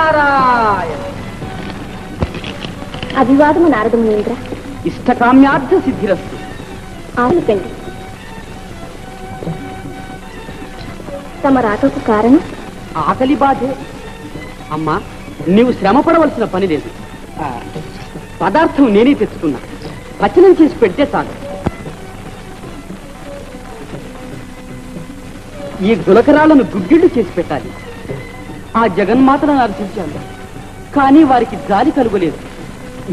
నారాయణ. అభివాదము నారద మునీంద్ర. ఇష్టకామ్యార్థ సిద్ధిరస్తు. ఆవులకండి. తమ రాకకు కారణం? ఆకలి బాధే. అమ్మా, నీవు శ్రమ పడవలసిన పని లేదు. పదార్థం నేనే తెచ్చుకున్నా. పచనం చేసి పెడితే చాలు. ఈ గులకరాలను గుగ్గిళ్ళు చేసి పెట్టాలి. ఆ జగన్మాతను అర్చించాను, కానీ వారికి జాలి కలుగలేదు.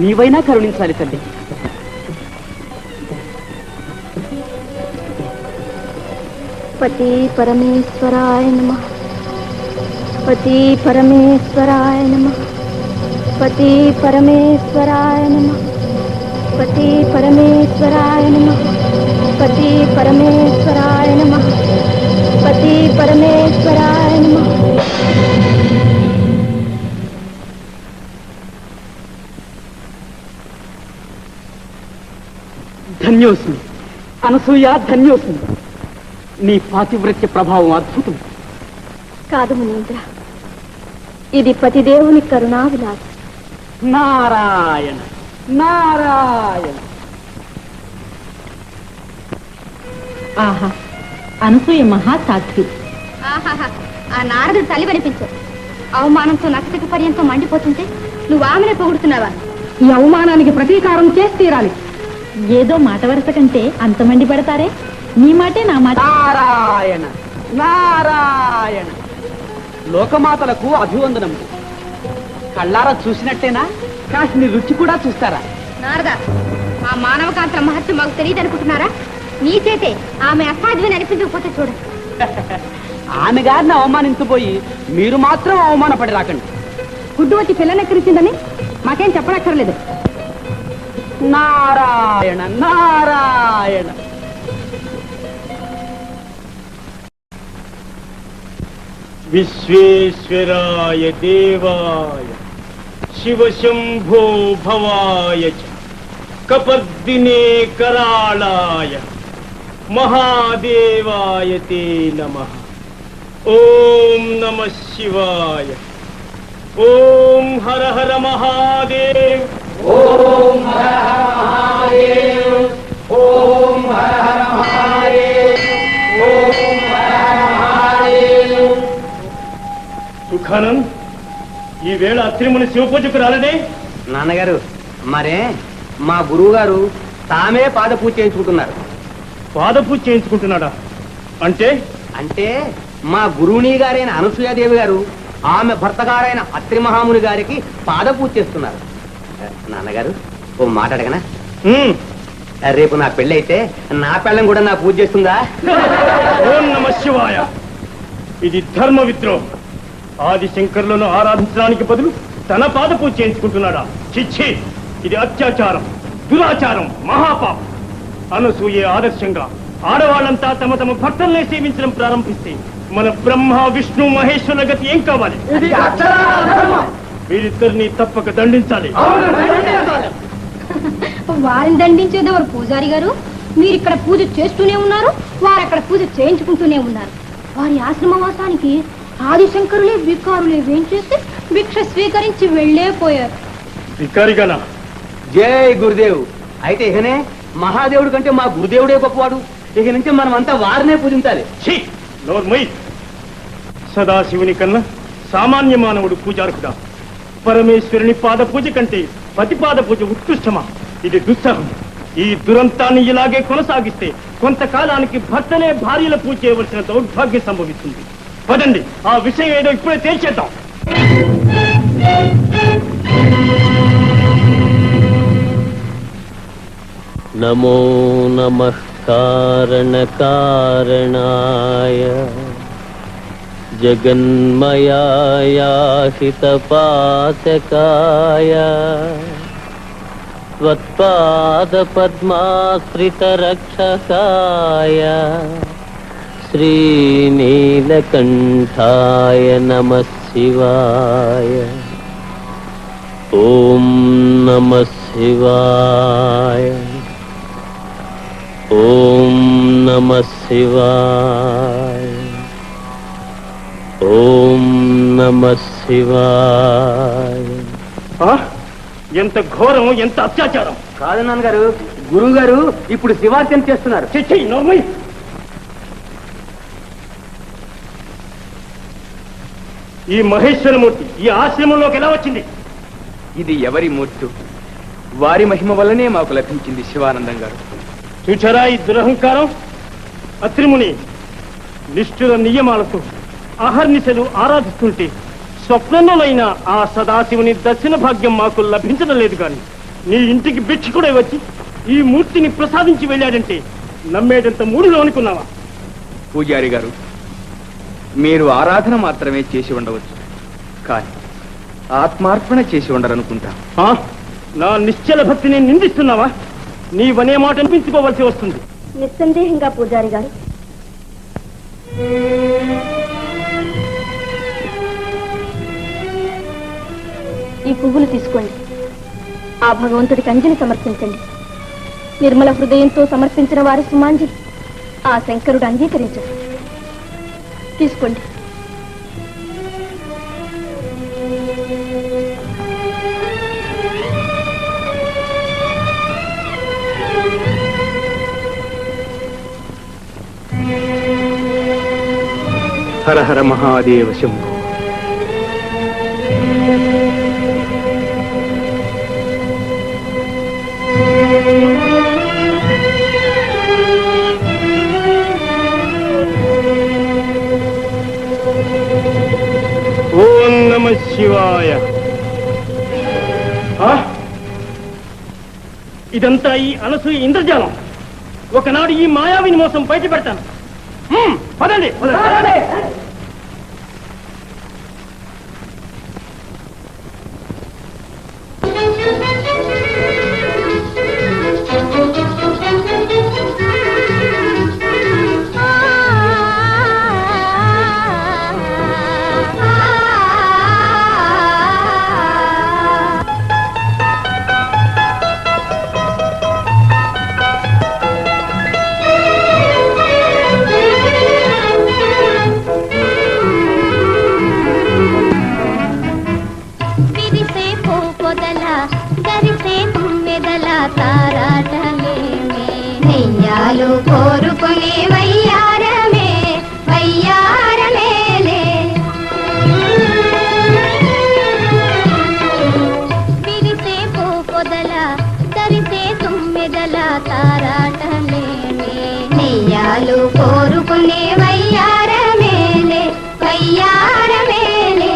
నీవైనా కరుణించాలి తల్లి. పతి పరమేశ్వరాయ నమః. పతి పరమేశ్వరాయ నమః. పతి పరమేశ్వరాయ నమః. పతి పరమేశ్వరాయ నమః. పతి పరమేశ్వరాయ నమః. పతి పరమేశ్వరాయ నమః. ధన్యోస్మి అనసూయ, ధన్యోస్మి. నీ పాతివ్రత్య ప్రభావం అద్భుతం. కాదు మునీంద్ర, ఇది పతిదేవుని కరుణావిలాసం. నారాయణ నారాయణ. ఆహా, అనసూయ మహాసాధ్వి. ఆహాహా, ఆ నారదుడు తల్లి వినిపించు. అవమానంతో నక్షత్ర పర్యంతం మండిపోతుంటే నువ్వు ఆమెనే పొగుడుతున్నావా? ఈ అవమానానికి ప్రతీకారం చేసి తీరాలి. ఏదో మాట వరుస కంటే అంత మండి పడతారే. నీ మాటే నా మాట. నారాయణ నారాయణ. లోకమాతలకు అభివందనము. కళ్ళారా చూసినట్టేనా? కాసిని రుచి కూడా చూస్తారా? నారదా, ఆ మానవకాంత మహత్యం మాకు తెలియదు అనుకుంటున్నారా? నీ చేతే ఆమె అసాధ్యమని అనిపించకపోతే చూడ. ఆమె గారిని అవమానించబోయి మీరు మాత్రం అవమానపడి రాకండి. గుడ్డు వచ్చి పిల్లనెక్కరిచిందని మాకేం చెప్పనక్కర్లేదు. నారాయణ నారాయణ. విశ్వేశ్వరాయ దేవాయ శివశంభో భవాయ చ కపర్దినే కరాళాయ మహాదేవాయ తే నమః. ఓం నమః శివాయ. ఓం హర హర మహాదేవ్. ఓం హర హర మహాదేవ్. ఓం హర హర మహాదేవ్. ఓం హర హర మహాదేవ్. సుఖానంద్, ఈ వేళ అత్రిముని శివపూజకు రాలేదే? నాన్నగారు, మరే మా గురువు గారు తామే పాద పూజ చేయించుకుంటున్నారు. పాదపూజ చేయించుకుంటున్నాడా? అంటే అంటే మా గురువుని గారైన అనసూయాదేవి గారు ఆమె భర్త గారైన అత్రి మహాముని గారికి పాద పూజ చేస్తున్నారు. నాన్నగారు, ఓ మాట అడగనా? రేపు నా పెళ్ళి అయితే నా పెళ్ళం కూడా నా పూజ చేస్తుందా? ఓం నమః శివాయ. ఇది ధర్మ విద్రోహం. ఆది శంకరులను ఆరాధించడానికి బదులు తన పాద పూజ చేయించుకుంటున్నాడా? చిచ్చి, ఇది అత్యాచారం, దురాచారం, మహాపాపం. అనసూయే ఆదర్శంగా ఆడవాళ్ళంతా తమ తమ భర్తల్నే సేవించడం ప్రారంభిస్తే మన బ్రహ్మ విష్ణు మహేశ్వరుల గతి ఏం కావాలి? వీరిద్దరిని తప్పక దండించాలి. వారిని దండించేది ఎవరు పూజారి గారు? మీరు ఇక్కడ పూజ చేస్తూనే ఉన్నారు, వారు అక్కడ పూజ చేయించుకుంటూనే ఉన్నారు. వారి ఆశ్రమవాసానికి ఆదిశంకరులే వికారులే వేంచేసి భిక్ష స్వీకరించి వెళ్లే పోయారు. వికారిగానా? జై గురుదేవ్. అయితే ఇకనే మహాదేవుడు కంటే మా గురుదేవుడే గొప్పవాడు. ఇక నుంచి మనం అంతా వారినే పూజించాలి. నోర్మై. సదాశివుని కన్నా సామాన్య మానవుడు పూజార్హుడా? పరమేశ్వరుని పాద పూజ కంటే పతి పాద పూజ ఉత్కృష్టమా? ఇది దుస్సహం. ఈ దురంతాన్ని ఇలాగే కొనసాగిస్తే కొంతకాలానికి భర్తనే భార్యల పూజ చేయవలసిన దౌర్భాగ్యం సంభవిస్తుంది. పదండి, ఆ విషయం ఏదో ఇప్పుడే తేల్చేద్దాం. నమో నమః కారణకారణాయ జగన్మయాయ హితపాశకాయ త్వత్పాదపద్మాశ్రితరక్షకాయ శ్రీనీలకంఠాయ నమః శివాయ. ఓం నమః శివాయ. ఓం నమః శివాయ. ఓం నమః నమః శివాయ. ఎంత ఘోరం, ఎంత అత్యాచారం! కాదు నాన్నగారు, గురువు గారు ఇప్పుడు శివార్చన చేస్తున్నారు. చిచ్చి నోర్మై! ఈ మహేశ్వరమూర్తి ఈ ఆశ్రమంలోకి ఎలా వచ్చింది? ఇది ఎవరి మూర్తి? వారి మహిమ వల్లనే మాకు లభించింది శివానందం గారు. చూచారా ఈ దురహంకారం? అత్రిముని నిష్ఠుర నియమాలతో అహర్నిశలు ఆరాధిస్తుంటే స్వప్నంలోనైనా ఆ సదాశివుని దర్శన భాగ్యం మాకు లభించడం లేదు. కానీ నీ ఇంటికి భిక్షకుడే వచ్చి ఈ మూర్తిని ప్రసాదించి వెళ్ళాడంటే నమ్మేటంత మూడులో అనుకున్నావా? పూజారి గారు, మీరు ఆరాధన మాత్రమే చేసి ఉండవచ్చు, కానీ ఆత్మార్పణ చేసి ఉండరనుకుంటా. నా నిశ్చల భక్తిని నిందిస్తున్నావా? నీవనే మాట అనిపించుకోవాల్సి వస్తుంది. నిస్సందేహంగా పూజారి గారు. ఈ పువ్వులు తీసుకోండి. ఆ భగవంతుడికి అంజలి సమర్పించండి. నిర్మల హృదయంతో సమర్పించిన వారి సుమాంజలి ఆ శంకరుడు అంగీకరించడు. తీసుకోండి. హర హర మహాదేవ శంభో. ఓం నమః శివాయ. ఇదంతా ఈ అనసూయ ఇంద్రజాలం. ఒకనాడు ఈ మాయావిని మోసం బయట పెడతాను. పదండి. కోరుకునే వయ్యారమే వయ్యారమేలే విరిసే పొదల దరిసే తుమ్మెదల తారాటలేమే నెయ్యాలు కోరుకునే వయ్యారమేలే వయ్యారమేలే.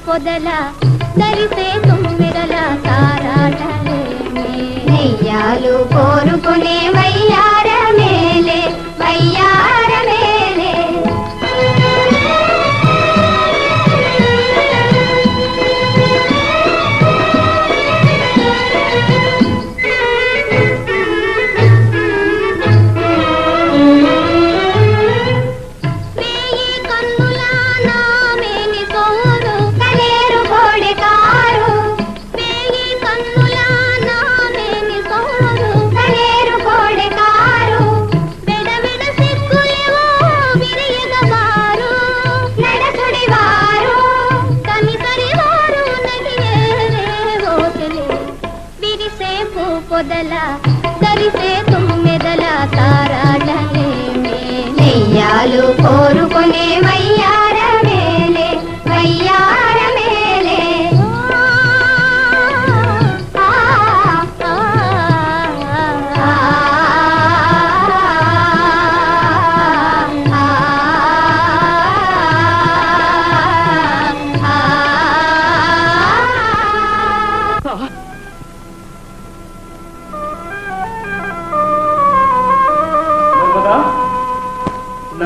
పొదల దరిసే తుమ్మెదల తారాటలేమే నెయ్యాలు కోరుకునే వయ్యారమేలే వయ్యారమేలే. పొదల దరిసే తుమ్మెదల తారాటలేమే నెయ్యాలు కోరుకునే వయ్యారమేలే వయ్యారమేలే.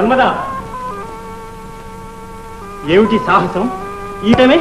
మన్మదా, ఏమిటి సాహసం? ఈటమే